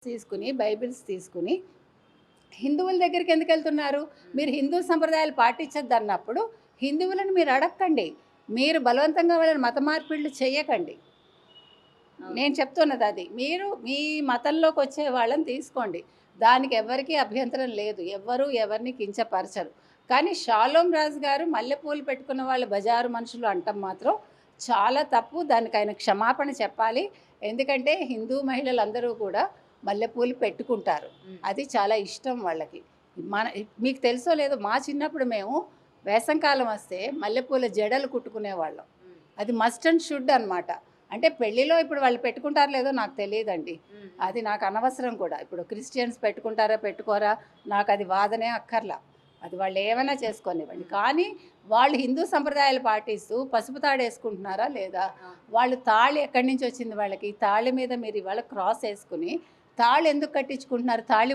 తీసుకుని బైబిల్స్ తీసుకుని హిందువుల దగ్గరికి ఎందుకు వెళ్తున్నారు? మీరు హిందూ సంప్రదాయాలు పాటించద్దు అన్నప్పుడు హిందువులను మీరు అడగకండి. మీరు బలవంతంగా వాళ్ళని మత మార్పిడులు చేయకండి. నేను చెప్తున్నది అది. మీరు మీ మతంలోకి వచ్చే వాళ్ళని తీసుకోండి. దానికి ఎవరికీ అభ్యంతరం లేదు. ఎవ్వరు ఎవరిని కించపరచరు. కానీ షాలోమ్ రాజు గారు మల్లెపూలు పెట్టుకున్న వాళ్ళు బజారు మనుషులు అంటం మాత్రం చాలా తప్పు. దానికి ఆయన క్షమాపణ చెప్పాలి. ఎందుకంటే హిందూ మహిళలందరూ కూడా మల్లెపూలు పెట్టుకుంటారు. అది చాలా ఇష్టం వాళ్ళకి. మీకు తెలుసో లేదో మా చిన్నప్పుడు మేము వేసంకాలం వస్తే మల్లెపూల జడలు కుట్టుకునేవాళ్ళం. అది మస్ట్ అండ్ షుడ్ అనమాట. అంటే పెళ్ళిలో ఇప్పుడు వాళ్ళు పెట్టుకుంటారో లేదో నాకు తెలియదండి. అది నాకు అనవసరం కూడా. ఇప్పుడు క్రిస్టియన్స్ పెట్టుకుంటారా పెట్టుకోరా నాకు అది వాదనే అక్కర్లా. అది వాళ్ళు ఏమైనా చేసుకోనివ్వండి. కానీ వాళ్ళు హిందూ సంప్రదాయాలు పాటిస్తూ పసుపు తాడు వేసుకుంటున్నారా లేదా? వాళ్ళు తాళి ఎక్కడి నుంచి వచ్చింది వాళ్ళకి? తాళి మీద మీరు ఇవాళ క్రాస్ వేసుకుని తాళి ఎందుకు కట్టించుకుంటున్నారు? తాళి